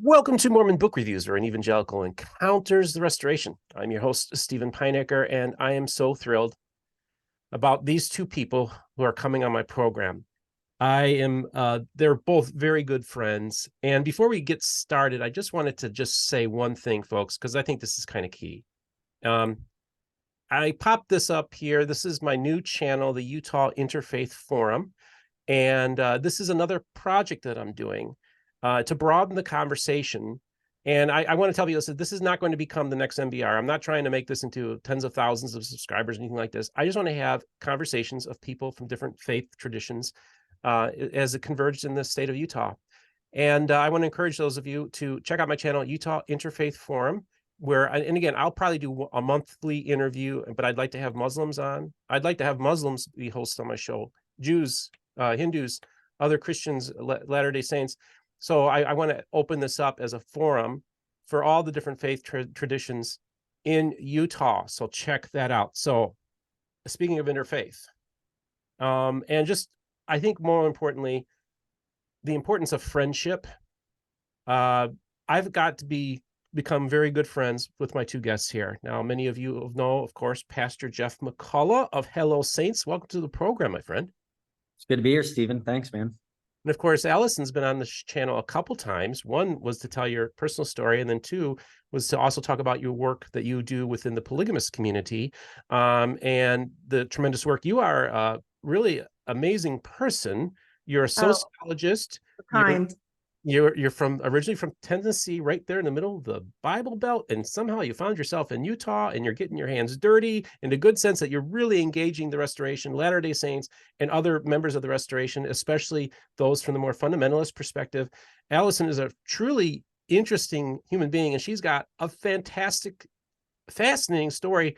Welcome to Mormon Book Reviews, where an evangelical encounters the restoration. I'm your host, Stephen Pinecker, and I am so thrilled about these two people who are coming on my program. They're both very good friends. And before we get started, I just wanted to just say one thing, folks, because I think this is kind of key. I popped this up here. This is my new channel, the Utah Interfaith Forum. And this is another project that I'm doing to broaden the conversation. And I want to tell you this is not going to become the next MBR. I'm not trying to make this into tens of thousands of subscribers or anything like this. I just want to have conversations of people from different faith traditions as it converged in the state of Utah. And I want to encourage those of you to check out my channel, Utah Interfaith Forum, and again, I'll probably do a monthly interview, but I'd like to have Muslims on. I'd like to have Muslims be hosts on my show, Jews, Hindus, other Christians, Latter-day Saints. So I want to open this up as a forum for all the different faith traditions in Utah. So check that out. So speaking of interfaith, and just, I think more importantly, the importance of friendship. I've got to become very good friends with my two guests here. Now, many of you know, of course, Pastor Jeff McCullough of Hello Saints. Welcome to the program, my friend. It's good to be here, Stephen. Thanks, man. And of course, Allison's been on the channel a couple times. One was to tell your personal story, and then two was to also talk about your work that you do within the polygamous community, and the tremendous work. You are a really amazing person. You're a sociologist. You're originally from Tennessee, right there in the middle of the Bible Belt, and somehow you found yourself in Utah, and you're getting your hands dirty in a good sense that you're really engaging the Restoration, Latter-day Saints, and other members of the Restoration, especially those from the more fundamentalist perspective. Allison is a truly interesting human being, and she's got a fantastic, fascinating story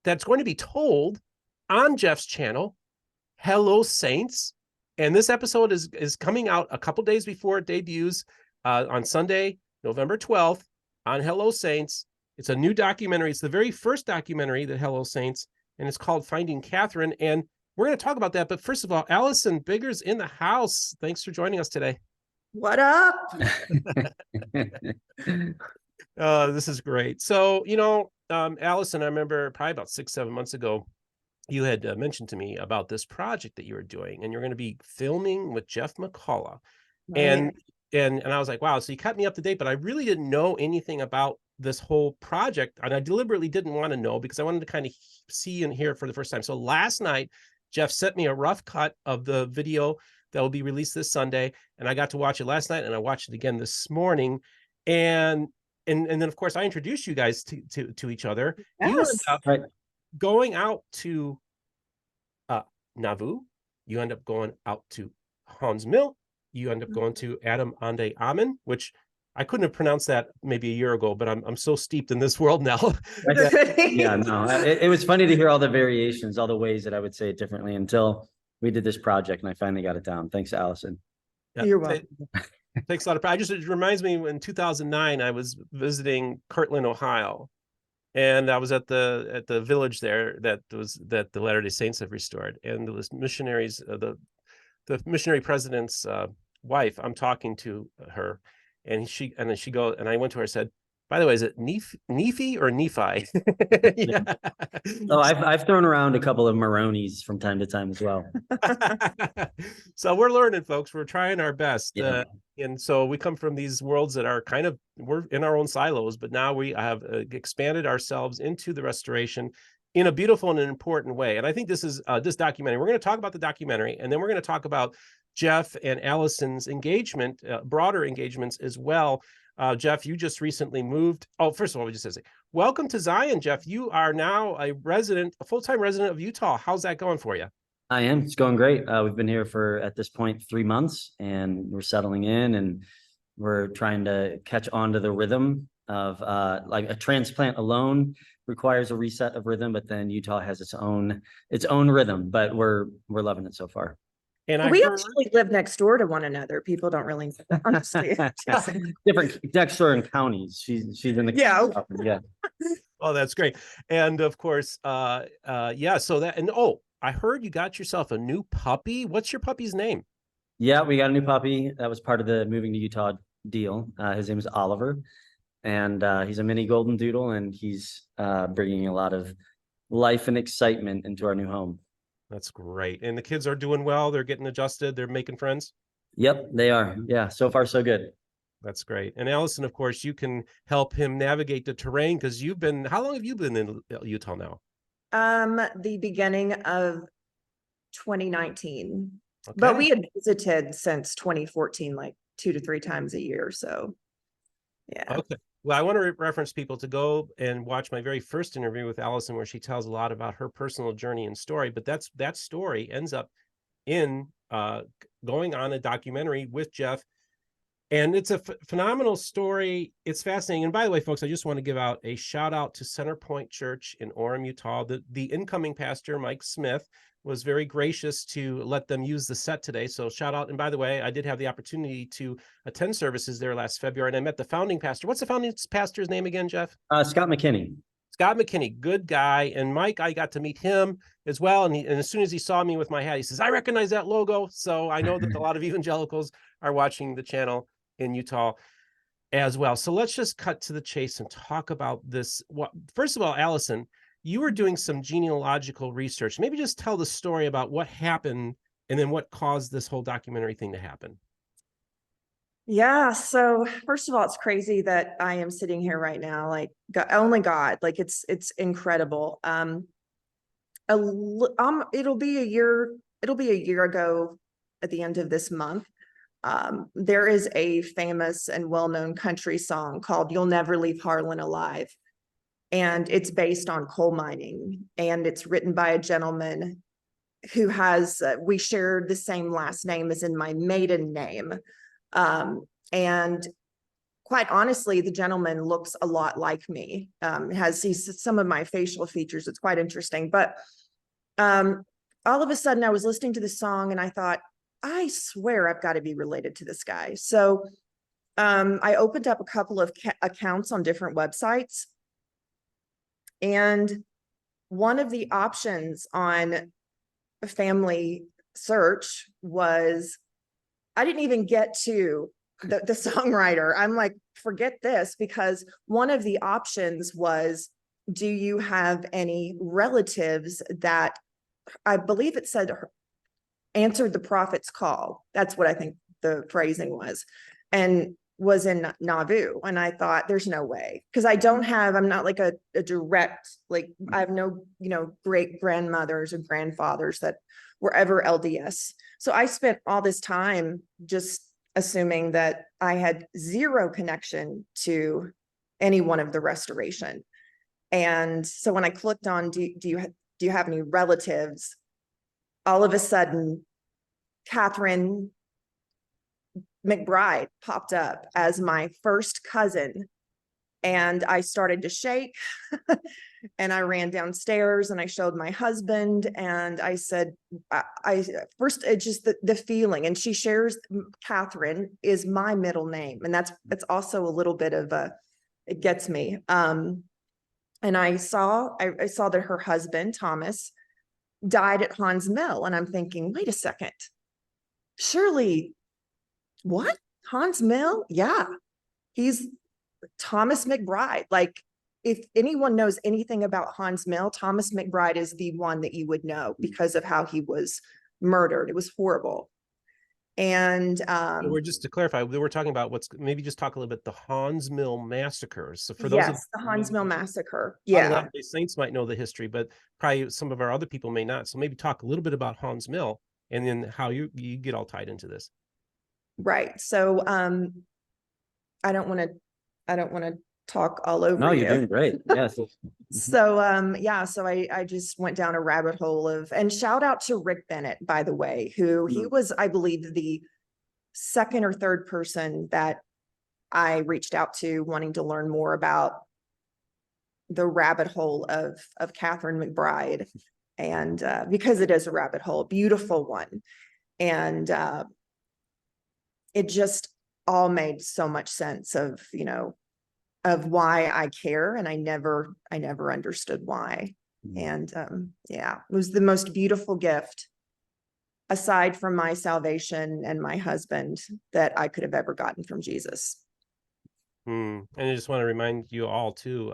that's going to be told on Jeff's channel, Hello Saints. And this episode is coming out a couple days before it debuts on Sunday, November 12th on Hello Saints. It's a new documentary. It's the very first documentary that Hello Saints, and it's called Finding Catherine. And we're going to talk about that. But first of all, Allison Biggers in the house. Thanks for joining us today. What up? This is great. So, Allison, I remember probably about 6-7 months ago, you had mentioned to me about this project that you were doing, and you're going to be filming with Jeff McCullough. Right. And I was like, wow, so you kept me up to date, but I really didn't know anything about this whole project. And I deliberately didn't want to know because I wanted to kind of see and hear it for the first time. So last night, Jeff sent me a rough cut of the video that will be released this Sunday. And I got to watch it last night, and I watched it again this morning. And then, of course, I introduced you guys to each other. Yes. You ended up going out to Nauvoo. You end up going out to Hawns Mill. You end up going to Adam-ondi-Ahman, which I couldn't have pronounced that maybe a year ago, but I'm so steeped in this world now. Yeah, no, it was funny to hear all the variations, all the ways that I would say it differently until we did this project and I finally got it down. Thanks, Allison. Yeah, you're welcome. Thanks a lot of pride. It reminds me, in 2009, I was visiting Kirtland, Ohio, and I was at the village there that the Latter-day Saints have restored, and there was missionaries, the missionary president's wife. I'm talking to her, and I went to her and said, by the way, is it Nephi or Nephi? Yeah. Oh, I've thrown around a couple of Maronis from time to time as well. So we're learning, folks. We're trying our best. Yeah. And so we come from these worlds that are we're in our own silos, but now we have expanded ourselves into the Restoration in a beautiful and an important way. And I think this is this documentary. We're going to talk about the documentary, and then we're going to talk about Jeff and Allison's engagement, broader engagements as well. Jeff, you just recently moved. Oh, first of all, we just say, welcome to Zion, Jeff. You are now a full-time resident of Utah. How's that going for you? I am. It's going great. We've been here for, at this point, 3 months, and we're settling in, and we're trying to catch on to the rhythm of like a transplant alone requires a reset of rhythm, but then Utah has its own rhythm, but we're loving it so far. And we actually live next door to one another. People don't really know that, honestly. Different next door in counties. She's in the yeah. Oh, that's great. And of course, yeah. So that, and I heard you got yourself a new puppy. What's your puppy's name? Yeah, we got a new puppy. That was part of the moving to Utah deal. His name is Oliver, and he's a mini golden doodle, and he's bringing a lot of life and excitement into our new home. That's great. And the kids are doing well. They're getting adjusted. They're making friends. Yep, they are. Yeah, so far so good. That's great. And Allison, of course, you can help him navigate the terrain because how long have you been in Utah now? The beginning of 2019, Okay. but we had visited since 2014, like 2 to 3 times a year. So yeah. Okay. Well, I want to reference people to go and watch my very first interview with Allison, where she tells a lot about her personal journey and story. But that story ends up in going on a documentary with Jeff. And it's a phenomenal story. It's fascinating. And by the way, folks, I just want to give out a shout out to Center Point Church in Orem, Utah. The incoming pastor, Mike Smith, was very gracious to let them use the set today. So shout out. And by the way, I did have the opportunity to attend services there last February, and I met the founding pastor. What's the founding pastor's name again, Jeff? Scott McKinney. Scott McKinney, good guy. And Mike, I got to meet him as well. And as soon as he saw me with my hat, he says, I recognize that logo. So I know that a lot of evangelicals are watching the channel in Utah as well. So let's just cut to the chase and talk about this. First of all, Allison, you were doing some genealogical research. Maybe just tell the story about what happened and then what caused this whole documentary thing to happen. Yeah. So first of all, it's crazy that I am sitting here right now. Like only God, like it's incredible. It'll be a year ago at the end of this month. There is a famous and well-known country song called You'll Never Leave Harlan Alive. And it's based on coal mining. And it's written by a gentleman who has, we shared the same last name as in my maiden name. And quite honestly, the gentleman looks a lot like me. He's some of my facial features. It's quite interesting. But all of a sudden I was listening to the song and I thought, I swear I've got to be related to this guy. So I opened up a couple of accounts on different websites. And one of the options on a family search was, I didn't even get to the songwriter. I'm like, forget this, because one of the options was, do you have any relatives that, I believe it said, answered the prophet's call. That's what I think the phrasing was, and was in Nauvoo. And I thought, there's no way, because I'm not like a direct, like I have no, great grandmothers or grandfathers that were ever LDS. So I spent all this time just assuming that I had zero connection to any one of the restoration. And so when I clicked on, do you have any relatives? All of a sudden, Catherine McBride popped up as my first cousin. And I started to shake and I ran downstairs and I showed my husband and I said, first, it's just the feeling. And she shares, Catherine is my middle name. And that's also a little bit of it gets me. And I saw that her husband, Thomas, died at Hawns Mill. And I'm thinking, wait a second, surely, what? Hawns Mill? Yeah, he's Thomas McBride. Like, if anyone knows anything about Hawns Mill, Thomas McBride is the one that you would know because of how he was murdered. It was horrible. And we're just to clarify, we're talking about maybe just talk a little bit the Hawns Mill Massacre. So for those, yes, the Hawns Mill Massacre. Yeah, the Saints might know the history, but probably some of our other people may not. So maybe talk a little bit about Hawns Mill and then how you get all tied into this. Right. So I don't want to talk all over you. No, you're doing great. Yes. So yeah, so I just went down a rabbit hole and shout out to Rick Bennett, by the way, who he was, I believe, the second or third person that I reached out to wanting to learn more about the rabbit hole of Catherine McBride. And because it is a rabbit hole, a beautiful one. And it just all made so much sense of why I care. And I never understood why. And yeah, it was the most beautiful gift aside from my salvation and my husband, that I could have ever gotten from Jesus. And I just want to remind you all too,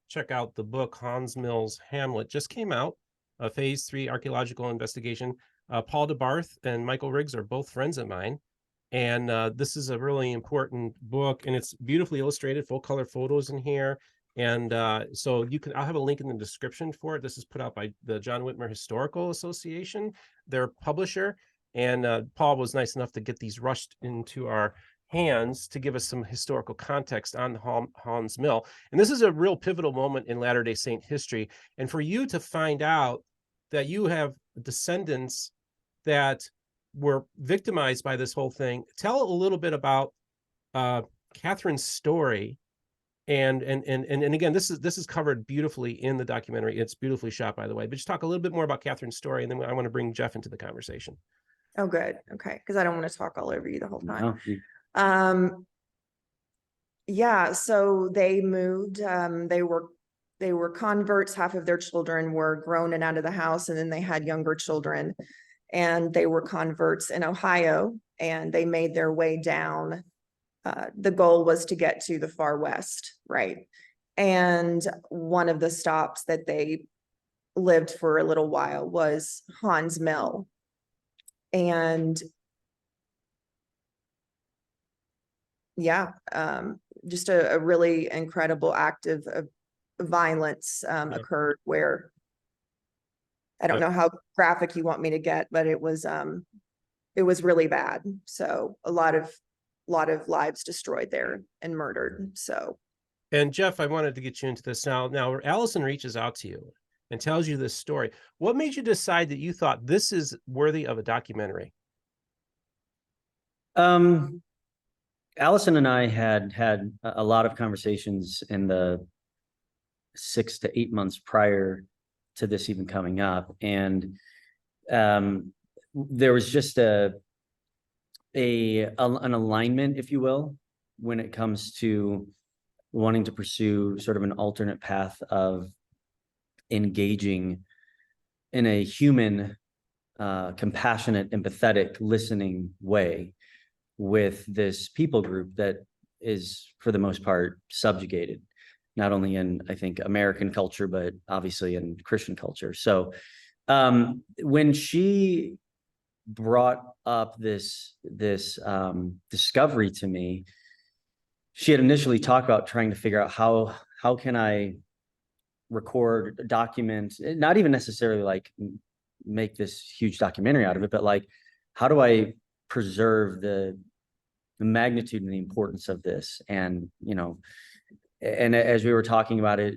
check out the book Hawns Mill's Hamlet, just came out, a phase 3 archaeological investigation. Paul DeBarth and Michael Riggs are both friends of mine. And this is a really important book, and it's beautifully illustrated, full color photos in here. And so I'll have a link in the description for it. This is put out by the John Whitmer Historical Association, their publisher. And Paul was nice enough to get these rushed into our hands to give us some historical context on Hawns Mill. And this is a real pivotal moment in Latter-day Saint history. And for you to find out that you have descendants that were victimized by this whole thing, tell a little bit about Catherine's story. And again, this is covered beautifully in the documentary. It's beautifully shot, by the way. But just talk a little bit more about Catherine's story, and then I want to bring Jeff into the conversation. Oh, good. Okay. Because I don't want to talk all over you the whole time. No. Yeah, so they moved, they were converts. Half of their children were grown and out of the house, and then they had younger children, and they were converts in Ohio, and they made their way down. The goal was to get to the far west, right? And one of the stops that they lived for a little while was Hawns Mill. And yeah, just a really incredible act of violence occurred where, I don't know how graphic you want me to get, but it was really bad. So a lot of lives destroyed there and murdered. So. And Jeff, I wanted to get you into this now. Now, Allison reaches out to you and tells you this story. What made you decide that you thought this is worthy of a documentary? Allison and I had a lot of conversations in the 6 to 8 months prior to this even coming up. And there was just an alignment, if you will, when it comes to wanting to pursue sort of an alternate path of engaging in a human, compassionate, empathetic, listening way with this people group that is, for the most part, subjugated, not only in, I think, American culture, but obviously in Christian culture. So when she brought up this discovery to me, she had initially talked about trying to figure out how can I record, document, not even necessarily like make this huge documentary out of it, but like, how do I preserve the magnitude and the importance of this? And, and as we were talking about it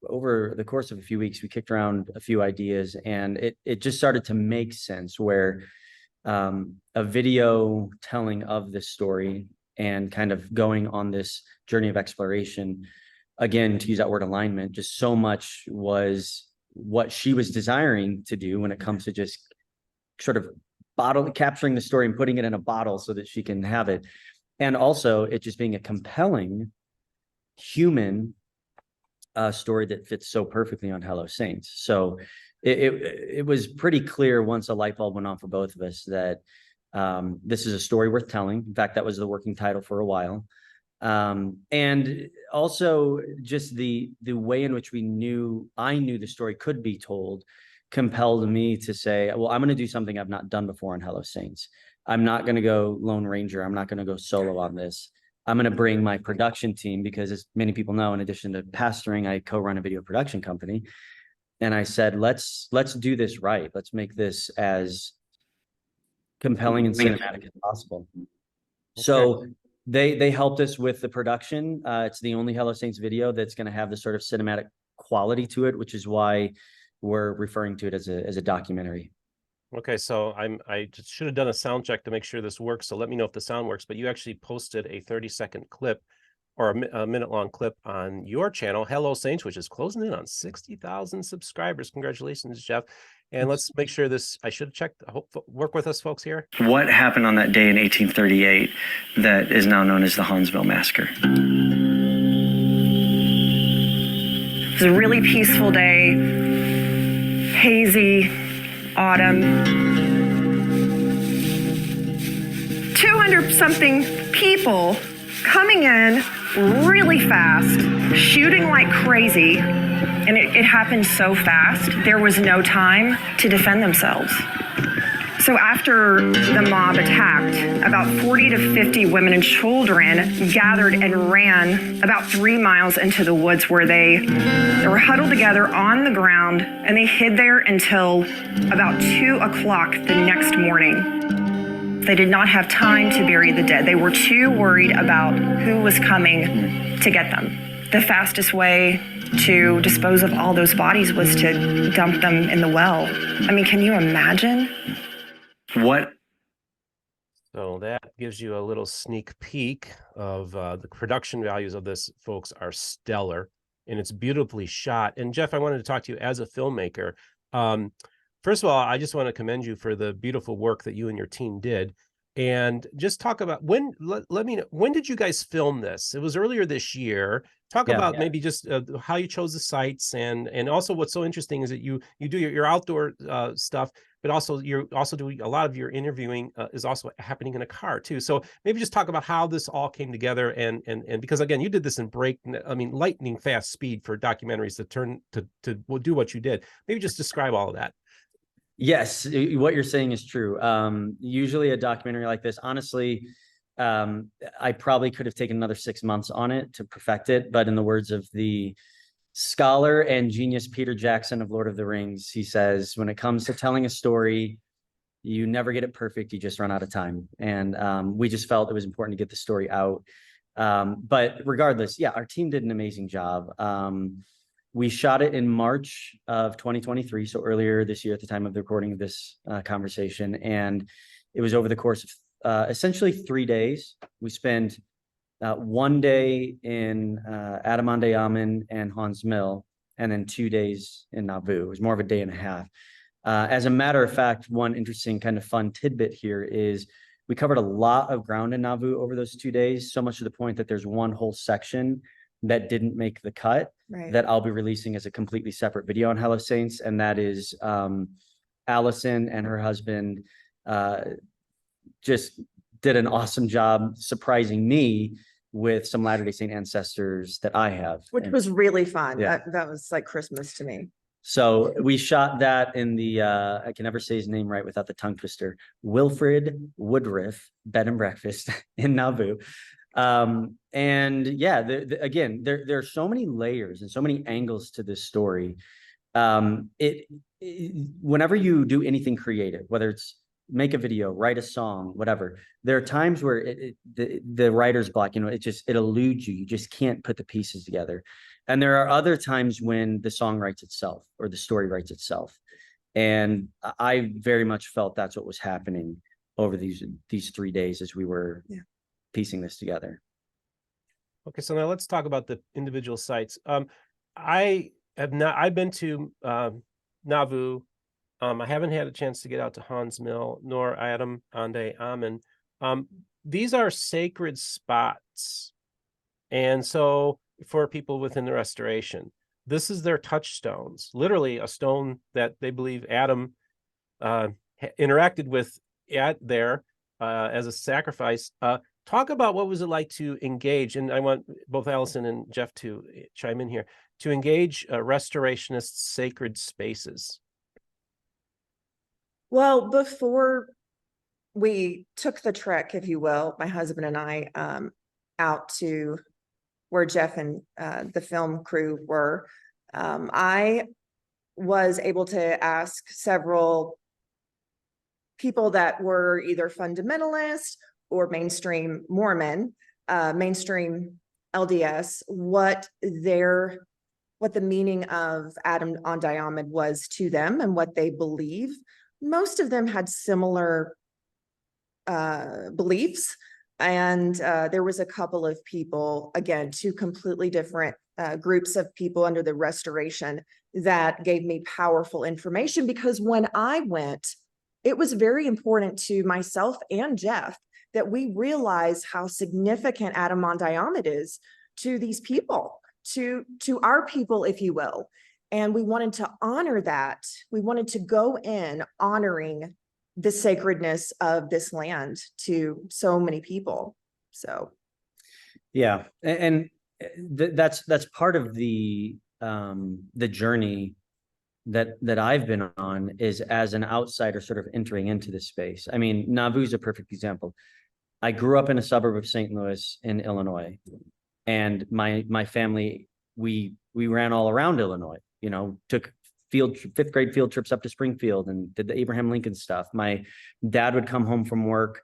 over the course of a few weeks, we kicked around a few ideas, and it just started to make sense where a video telling of this story and kind of going on this journey of exploration, again, to use that word alignment, just so much was what she was desiring to do when it comes to just sort of capturing the story and putting it in a bottle so that she can have it. And also it just being a compelling human story that fits so perfectly on Hello Saints. So it was pretty clear once a light bulb went on for both of us that this is a story worth telling. In fact, that was the working title for a while. And also just the way in which I knew the story could be told compelled me to say, well, I'm going to do something I've not done before on Hello Saints. I'm not going to go Lone Ranger. I'm not going to go solo on this. I'm going to bring my production team, because as many people know, in addition to pastoring, I co-run a video production company. And I said, let's do this right. Let's make this as compelling and cinematic as possible. Okay. So they helped us with the production. It's the only Hello Saints video that's going to have the sort of cinematic quality to it, which is why we're referring to it as a documentary. Okay, so I just should have done a sound check to make sure this works. So let me know if the sound works. But you actually posted a 30-second clip, or a minute-long clip on your channel, Hello Saints, which is closing in on 60,000 subscribers. Congratulations, Jeff. And let's make sure this, I should have checked, work with us folks here. What happened on that day in 1838 that is now known as the Hawns Mill Massacre? It was a really peaceful day, hazy, autumn. 200-something people coming in really fast, shooting like crazy, and it happened so fast, there was no time to defend themselves. So after the mob attacked, about 40 to 50 women and children gathered and ran about 3 miles into the woods where they were huddled together on the ground, and they hid there until about 2 o'clock the next morning. They did not have time to bury the dead. They were too worried about who was coming to get them. The fastest way to dispose of all those bodies was to dump them in the well. I mean, can you imagine? What? So that gives you a little sneak peek of the production values of this, folks, are stellar, and it's beautifully shot. And Jeff, I wanted to talk to you as a filmmaker. First of all, I just want to commend you for the beautiful work that you and your team did. And just talk about let me know, when did you guys film this? It was earlier this year. Talk about maybe just how you chose the sites, and also what's so interesting is that you do your outdoor stuff, but also you also do a lot of your interviewing is also happening in a car too. So maybe just talk about how this all came together, and because again, you did this in lightning fast speed for documentaries to do what you did. Maybe just describe all of that. Yes, what you're saying is true. Usually a documentary like this, honestly, I probably could have taken another 6 months on it to perfect it. But in the words of the scholar and genius Peter Jackson of Lord of the Rings, he says, when it comes to telling a story, you never get it perfect. You just run out of time. And we just felt it was important to get the story out. But regardless, yeah, our team did an amazing job. We shot it in March of 2023, so earlier this year at the time of the recording of this conversation. And it was over the course of essentially 3 days. We spent 1 day in Adam-ondi-Ahman and Hawns Mill, and then 2 days in Nauvoo. It was more of a day and a half. As a matter of fact, one interesting kind of fun tidbit here is we covered a lot of ground in Nauvoo over those 2 days, so much to the point that there's one whole section that didn't make the cut, that I'll be releasing as a completely separate video on Hello Saints. And that is Allison and her husband just did an awesome job surprising me with some Latter-day Saint ancestors that I have. Which was really fun. Yeah. That was like Christmas to me. So we shot that in the, I can never say his name right without the tongue twister, Wilfred Woodruff Bed and Breakfast in Nauvoo. And yeah, again, there are so many layers and so many angles to this story. Whenever you do anything creative, whether it's make a video, write a song, whatever, there are times where the writer's block, it eludes you. You just can't put the pieces together. And there are other times when the song writes itself or the story writes itself. And I very much felt that's what was happening over these 3 days as we were piecing this together. Okay, so now let's talk about the individual sites. I've been to Nauvoo. I haven't had a chance to get out to Hawns Mill nor Adam-ondi-Ahman. These are sacred spots, and so for people within the restoration, this is their touchstones. Literally, a stone that they believe Adam interacted with there as a sacrifice. Talk about what was it like to engage, and I want both Allison and Jeff to chime in here, to engage restorationist sacred spaces. Well, before we took the trek, if you will, my husband and I, out to where Jeff and the film crew were, I was able to ask several people that were either fundamentalist or mainstream Mormon, mainstream LDS, what the meaning of Adam-ondi-Ahman was to them and what they believe. Most of them had similar beliefs. And there was a couple of people, again, two completely different groups of people under the restoration that gave me powerful information, because when I went, it was very important to myself and Jeff that we realize how significant Adam-ondi-Ahman is to these people, to our people, if you will. And we wanted to honor that. We wanted to go in honoring the sacredness of this land to so many people. So Yeah, and that's part of the journey that I've been on, is as an outsider sort of entering into this space. I mean, Nauvoo is a perfect example. I grew up in a suburb of St. Louis in Illinois, and my family, we ran all around Illinois, you know, took fifth grade field trips up to Springfield and did the Abraham Lincoln stuff. My dad would come home from work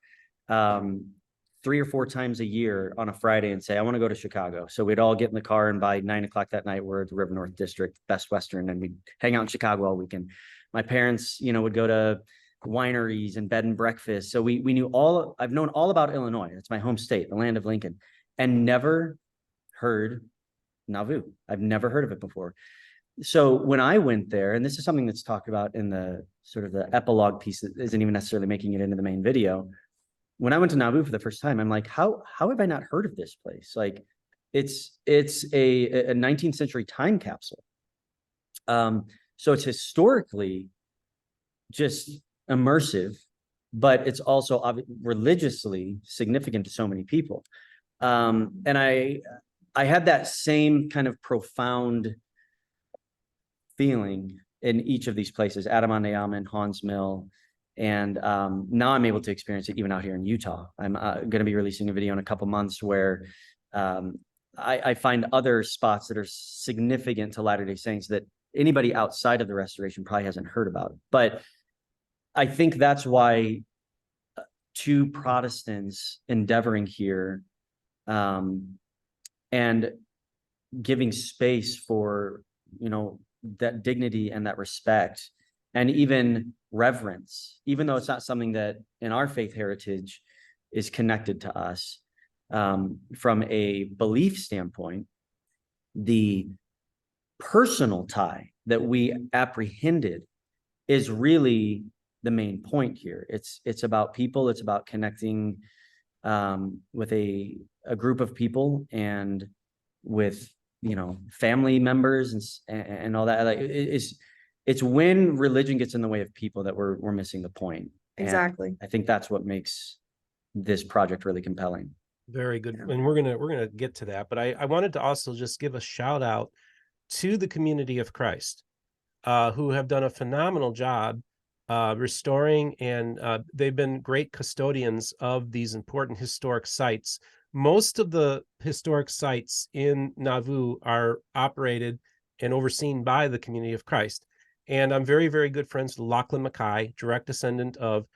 3 or 4 times a year on a Friday and say, I want to go to Chicago. So we'd all get in the car, and by 9 o'clock that night, we're at the River North District, Best Western, and we'd hang out in Chicago all weekend. My parents, you know, would go to wineries and bed and breakfast. So we knew I've known all about Illinois. It's my home state, the land of Lincoln, and never heard Nauvoo. I've never heard of it before. So when I went there, and this is something that's talked about in the sort of the epilogue piece that isn't even necessarily making it into the main video. When I went to Nauvoo for the first time, I'm like, how have I not heard of this place? Like, it's a 19th century time capsule. So it's historically just immersive, but it's also religiously significant to so many people. And I had that same kind of profound feeling in each of these places, Adam-ondi-Ahman, Hawns Mill, and now I'm able to experience it even out here in Utah. I'm going to be releasing a video in a couple months where I find other spots that are significant to Latter-day Saints that anybody outside of the Restoration probably hasn't heard about. But I think that's why two Protestants endeavoring here and giving space for, you know, that dignity and that respect and even reverence, even though it's not something that in our faith heritage is connected to us from a belief standpoint, the personal tie that we apprehended is really the main point here. It's about people. It's about connecting with a group of people and with, you know, family members and all that. Like it's when religion gets in the way of people that we're missing the point. exactly. And I think that's what makes this project really compelling. Very good. Yeah. And we're gonna get to that, but I wanted to also just give a shout out to the community of Christ, who have done a phenomenal job restoring, and they've been great custodians of these important historic sites. Most of the historic sites in Nauvoo are operated and overseen by the community of Christ. And I'm very, very good friends with Lachlan Mackay, direct descendant of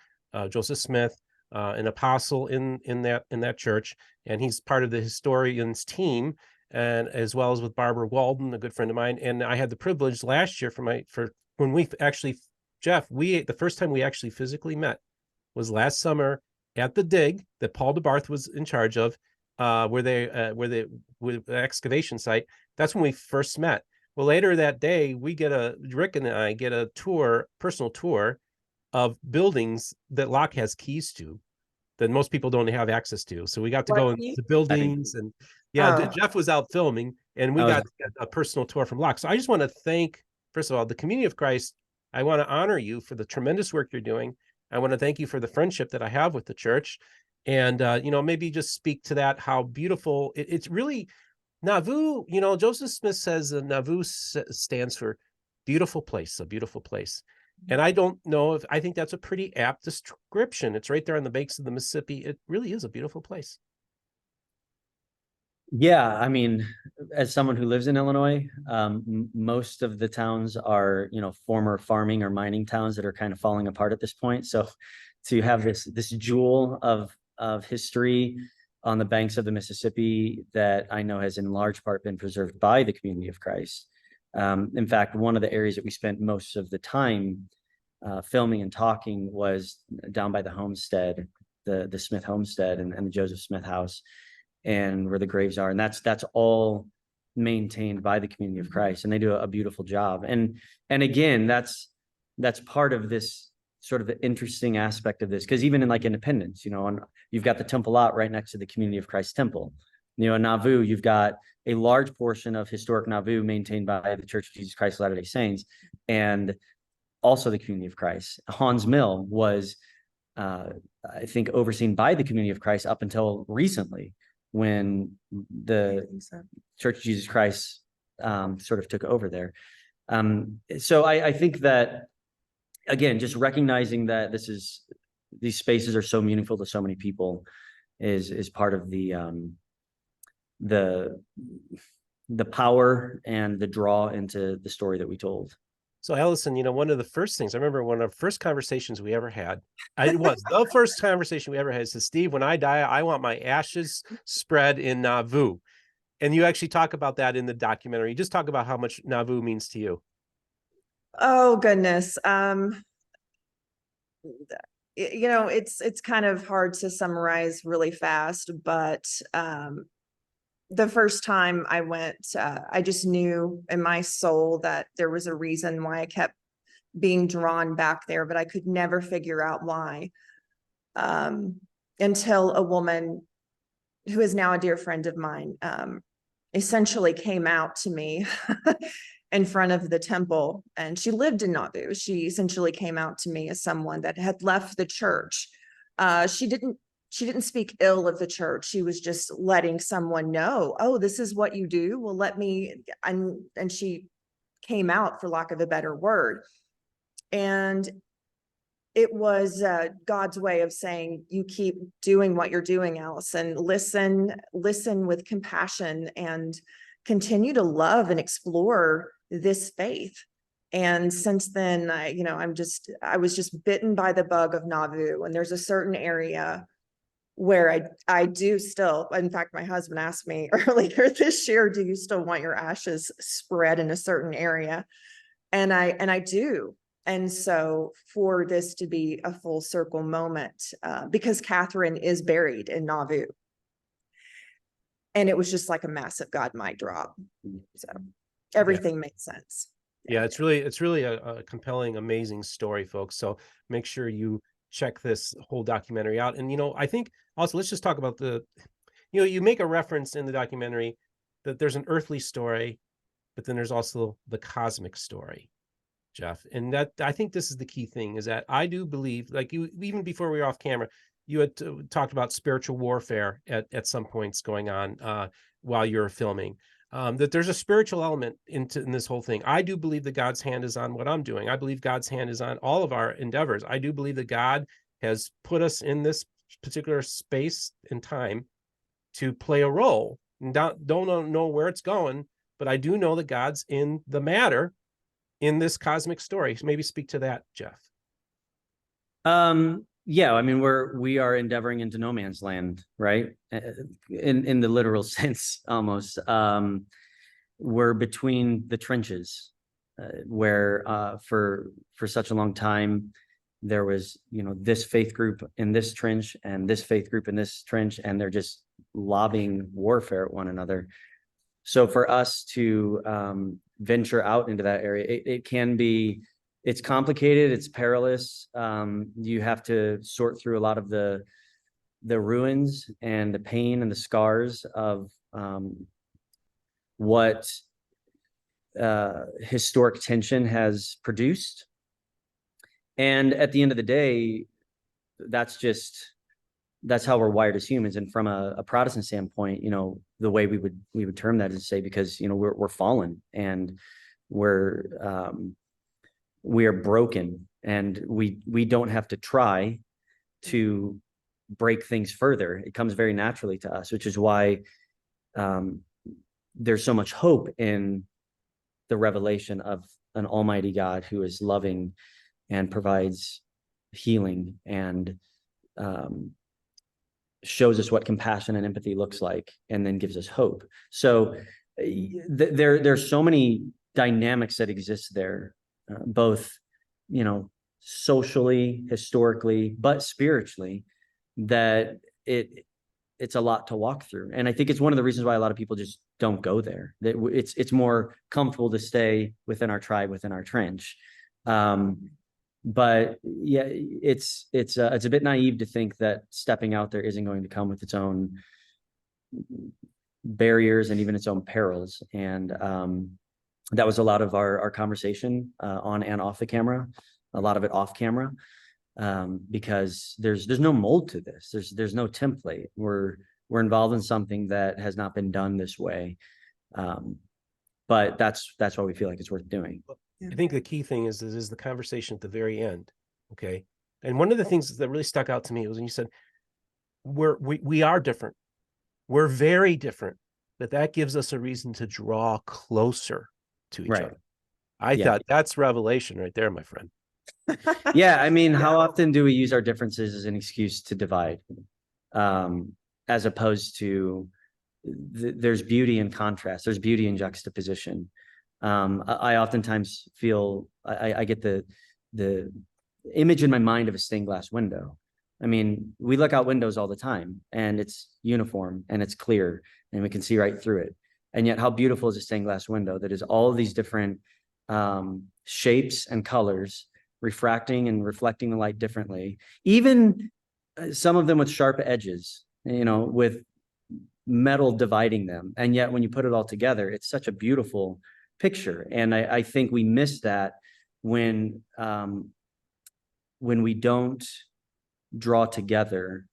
Joseph Smith, an apostle in that church, and he's part of the historians team, and as well as with Barbara Walden, a good friend of mine. And I had the privilege last year for when we actually, Jeff, the first time we actually physically met was last summer at the dig that Paul DeBarth was in charge of, with the excavation site. That's when we first met. Well, later that day, Rick and I get a personal tour of buildings that Locke has keys to that most people don't have access to. So we got to go into buildings, and Jeff was out filming, and we got a personal tour from Locke. So I just want to thank, first of all, the community of Christ. I want to honor you for the tremendous work you're doing. I want to thank you for the friendship that I have with the church. And, you know, maybe just speak to that, how beautiful it's really. Nauvoo, you know, Joseph Smith says that Nauvoo stands for beautiful place, a beautiful place. And I don't know I think that's a pretty apt description. It's right there on the banks of the Mississippi. It really is a beautiful place. Yeah, I mean, as someone who lives in Illinois, most of the towns are, you know, former farming or mining towns that are kind of falling apart at this point. So to have this jewel of history on the banks of the Mississippi that I know has in large part been preserved by the community of Christ. In fact, one of the areas that we spent most of the time filming and talking was down by the homestead, the Smith homestead and the Joseph Smith house, and where the graves are. And that's all maintained by the community of Christ. And they do a beautiful job. And again, that's part of this sort of the interesting aspect of this, because even in like Independence, you know, and you've got the temple lot right next to the community of Christ temple. You know, in Nauvoo, you've got a large portion of historic Nauvoo maintained by the Church of Jesus Christ of Latter-day Saints, and also the community of Christ. Hawns Mill was, I think, overseen by the community of Christ up until recently, when the Church of Jesus Christ sort of took over there. So I think that, again, just recognizing that these spaces are so meaningful to so many people is part of the power and the draw into the story that we told. So Allison, one of the first things I remember, one of the first conversations we ever had, it was the first conversation we ever had, said, Steve, when I die, I want my ashes spread in Nauvoo. And you actually talk about that in the documentary. You just talk about how much Nauvoo means to you. Oh, goodness. It's kind of hard to summarize really fast, but the first time I went, I just knew in my soul that there was a reason why I kept being drawn back there, but I could never figure out why. Until a woman who is now a dear friend of mine, essentially came out to me in front of the temple, and she lived in Nauvoo. She essentially came out to me as someone that had left the church. She didn't speak ill of the church. She was just letting someone know, oh, this is what you do. Well, let me, and she came out, for lack of a better word. And it was God's way of saying, you keep doing what you're doing, Allison. Listen with compassion and continue to love and explore this faith. And since then, I was just bitten by the bug of Nauvoo. And there's a certain area where I do still, in fact, my husband asked me earlier this year, do you still want your ashes spread in a certain area? And I do. And so for this to be a full circle moment, because Catherine is buried in Nauvoo, and it was just like a massive God mic drop. So everything made sense. Yeah, it's really a compelling, amazing story, folks. So make sure you check this whole documentary out. And, I think also, let's just talk about you make a reference in the documentary that there's an earthly story, but then there's also the cosmic story, Jeff. And that, I think this is the key thing, is that I do believe, like you, even before we were off camera, you had talked about spiritual warfare at some points going on while you were filming. That there's a spiritual element in this whole thing. I do believe that God's hand is on what I'm doing. I believe God's hand is on all of our endeavors. I do believe that God has put us in this particular space and time to play a role. Don't know where it's going, but I do know that God's in the matter in this cosmic story. So maybe speak to that, Jeff. Yeah, I mean, we are endeavoring into no man's land, right? In the literal sense, almost. We're between the trenches, where for such a long time there was, this faith group in this trench and this faith group in this trench, and they're just lobbing warfare at one another. So for us to venture out into that area, it can be. It's complicated. It's perilous. You have to sort through a lot of the ruins and the pain and the scars of what historic tension has produced. And at the end of the day, that's how we're wired as humans. And from a Protestant standpoint, the way we would term that is to say, because we're fallen, and we are broken, and we don't have to try to break things further. It comes very naturally to us, which is why there's so much hope in the revelation of an almighty God who is loving and provides healing and shows us what compassion and empathy looks like, and then gives us hope. So there's so many dynamics that exist there. Both, socially, historically, but spiritually, that it's a lot to walk through. And I think it's one of the reasons why a lot of people just don't go there. That it's more comfortable to stay within our tribe, within our trench. But yeah, it's a bit naive to think that stepping out there isn't going to come with its own barriers and even its own perils. And that was a lot of our conversation on and off the camera. a lot of it off camera, because there's no mold to this. There's no template. We're involved in something that has not been done this way. But that's why we feel like it's worth doing. I think the key thing is the conversation at the very end. Okay. And one of the things that really stuck out to me was when you said, we are different. We're very different, but that gives us a reason to draw closer to each other. I thought that's revelation right there, my friend. Yeah. I mean, how often do we use our differences as an excuse to divide? As opposed to there's beauty in contrast. There's beauty in juxtaposition. I oftentimes feel I get the image in my mind of a stained glass window. I mean, we look out windows all the time and it's uniform and it's clear and we can see right through it. And yet how beautiful is a stained glass window that is all of these different shapes and colors refracting and reflecting the light differently. Even some of them with sharp edges, you know, with metal dividing them. And yet when you put it all together, it's such a beautiful picture. And I think we miss that when we don't draw together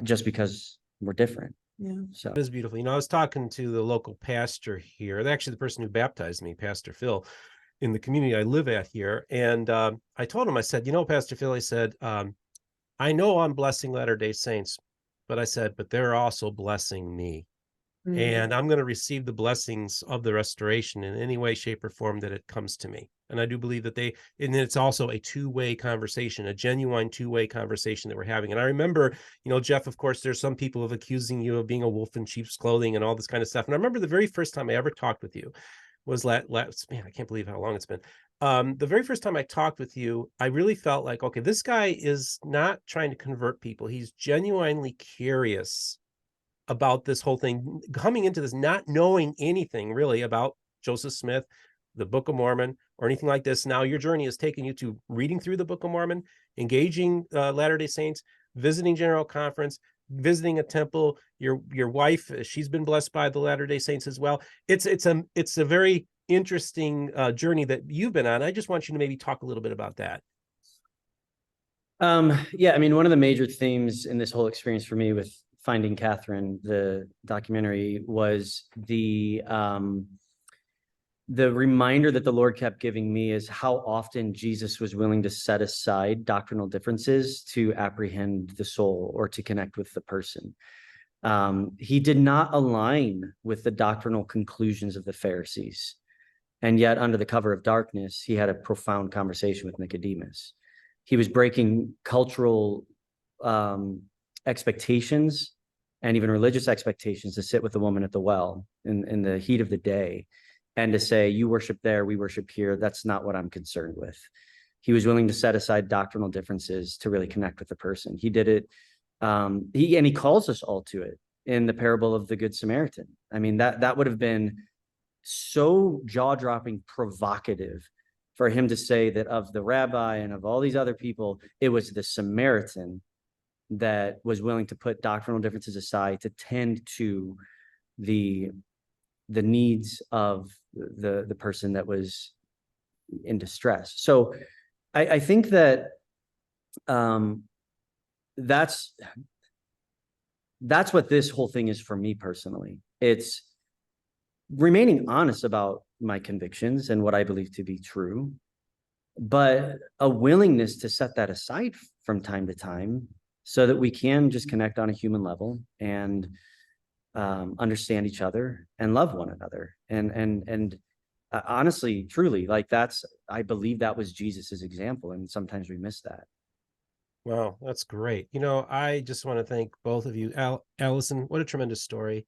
just because we're different. Yeah. So it is beautiful. You know, I was talking to the local pastor here, actually the person who baptized me, Pastor Phil, in the community I live at here. And I told him, I said, you know, Pastor Phil, I said, I know I'm blessing Latter-day Saints, but I said, but they're also blessing me. Mm. And I'm going to receive the blessings of the restoration in any way, shape, or form that it comes to me. And I do believe that and it's also a two-way conversation, a genuine two-way conversation that we're having. And I remember, you know, Jeff, of course, there's some people of accusing you of being a wolf in sheep's clothing and all this kind of stuff. And I remember the very first time I ever talked with you was man, I can't believe how long it's been. The very first time I talked with you, I really felt like, okay, this guy is not trying to convert people. He's genuinely curious about this whole thing, coming into this, not knowing anything really about Joseph Smith, the Book of Mormon, or anything like this. Now your journey has taken you to reading through the Book of Mormon, engaging Latter-day Saints, visiting General Conference, visiting a temple. Your wife, she's been blessed by the Latter-day Saints as well. It's a very interesting journey that you've been on. I just want you to maybe talk a little bit about that. Yeah, I mean, one of the major themes in this whole experience for me with Finding Catherine, the documentary, was the reminder that the Lord kept giving me is how often Jesus was willing to set aside doctrinal differences to apprehend the soul or to connect with the person. He did not align with the doctrinal conclusions of the Pharisees. And yet, under the cover of darkness, he had a profound conversation with Nicodemus. He was breaking cultural expectations and even religious expectations to sit with the woman at the well in the heat of the day and to say, you worship there, we worship here. That's not what I'm concerned with. He was willing to set aside doctrinal differences to really connect with the person. He did it. He calls us all to it in the parable of the Good Samaritan. I mean, that would have been so jaw-dropping provocative for him to say that of the rabbi and of all these other people, it was the Samaritan that was willing to put doctrinal differences aside to tend to the needs of the person that was in distress. So I think that that's what this whole thing is for me personally. It's remaining honest about my convictions and what I believe to be true, but a willingness to set that aside from time to time so that we can just connect on a human level and understand each other and love one another. And honestly, truly, like I believe that was Jesus's example. And sometimes we miss that. Wow, that's great. You know, I just want to thank both of you. Allison, what a tremendous story.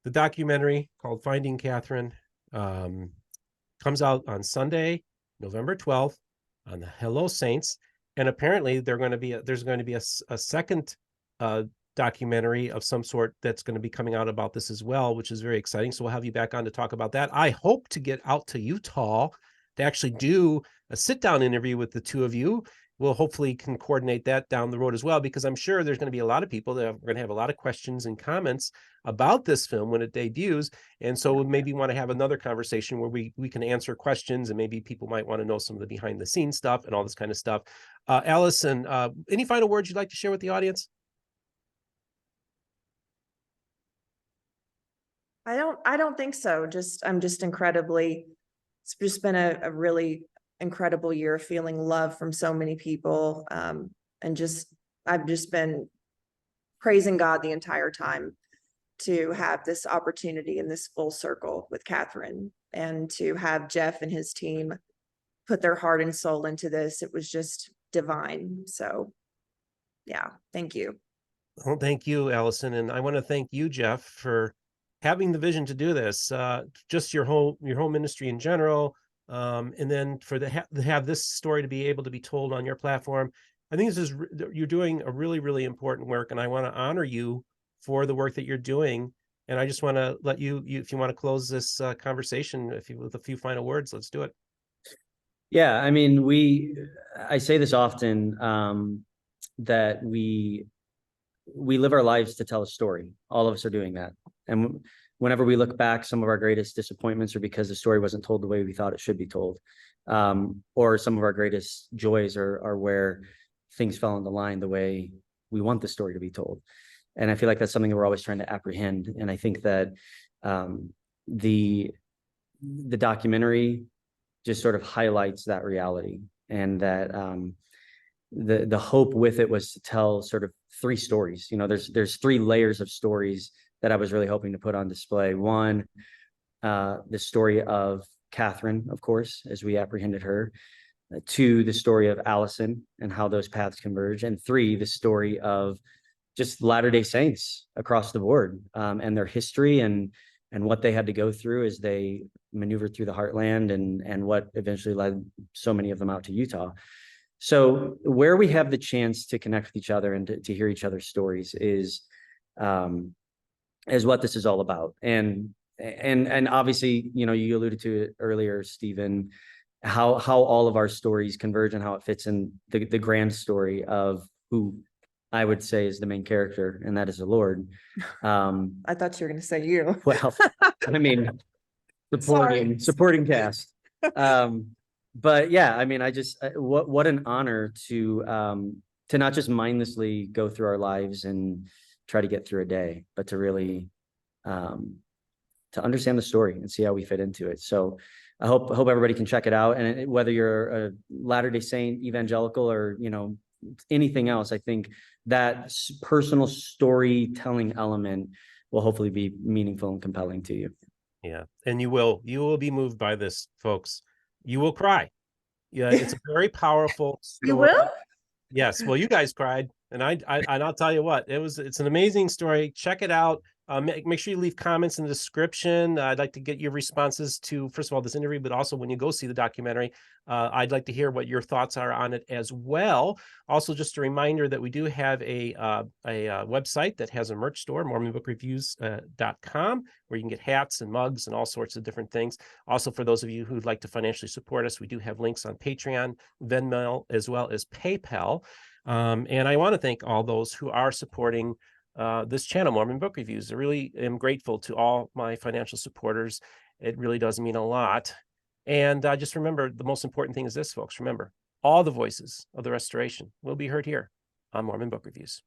The documentary called Finding Catherine comes out on Sunday, November 12th on the Hello Saints. And apparently there's going to be a second documentary of some sort that's going to be coming out about this as well, which is very exciting. So we'll have you back on to talk about that. I hope to get out to Utah to actually do a sit-down interview with the two of you. we'll hopefully can coordinate that down the road as well, because I'm sure there's going to be a lot of people that are going to have a lot of questions and comments about this film when it debuts. And so we maybe want to have another conversation where we can answer questions, and maybe people might want to know some of the behind the scenes stuff and all this kind of stuff. Allison, any final words you'd like to share with the audience? I don't think so. I'm just incredibly, it's just been a really incredible year, feeling love from so many people. And I've just been praising God the entire time to have this opportunity in this full circle with Catherine, and to have Jeff and his team put their heart and soul into this. It was just divine. So yeah, thank you. Well, thank you, Allison. And I want to thank you, Jeff, for having the vision to do this, just your whole ministry in general. And then for to have this story to be able to be told on your platform. I think you're doing a really, really important work, and I want to honor you for the work that you're doing. And I just want to let you if you want to close this conversation, with a few final words, let's do it. Yeah, I mean, I say this often, that we live our lives to tell a story. All of us are doing that. And whenever we look back, some of our greatest disappointments are because the story wasn't told the way we thought it should be told. Or some of our greatest joys are where things fell in the line the way we want the story to be told. And I feel like that's something that we're always trying to apprehend. And I think that the documentary just sort of highlights that reality, and that the hope with it was to tell sort of three stories. You know, there's three layers of stories that I was really hoping to put on display. One, the story of Catherine, of course, as we apprehended her. Two, the story of Allison and how those paths converge. And three, the story of just Latter-day Saints across the board, and their history and what they had to go through as they maneuvered through the heartland, and what eventually led so many of them out to Utah. So where we have the chance to connect with each other and to hear each other's stories is what this is all about. And obviously, you know, you alluded to it earlier, Stephen, how all of our stories converge and how it fits in the grand story of who I would say is the main character, and that is the Lord. I thought you were going to say you. Well, I mean, supporting cast. But yeah, I mean, what an honor to not just mindlessly go through our lives and try to get through a day, but to really to understand the story and see how we fit into it. So I hope everybody can check it out. And whether you're a Latter-day Saint, evangelical, or, you know, anything else, I think that personal storytelling element will hopefully be meaningful and compelling to you. Yeah. And you will be moved by this, folks. You will cry. Yeah. It's a very powerful story. You will? Yes. Well, you guys cried. And I'll tell you what, it's an amazing story. Check it out. Make sure you leave comments in the description. I'd like to get your responses to, first of all, this interview, but also when you go see the documentary. I'd like to hear what your thoughts are on it as well. Also, just a reminder that we do have a website that has a merch store, mormonbookreviews.com, where you can get hats and mugs and all sorts of different things. Also, for those of you who'd like to financially support us, we do have links on Patreon, Venmo, as well as PayPal. And I want to thank all those who are supporting this channel, Mormon Book Reviews. I really am grateful to all my financial supporters. It really does mean a lot. And just remember, the most important thing is this, folks. Remember, all the voices of the restoration will be heard here on Mormon Book Reviews.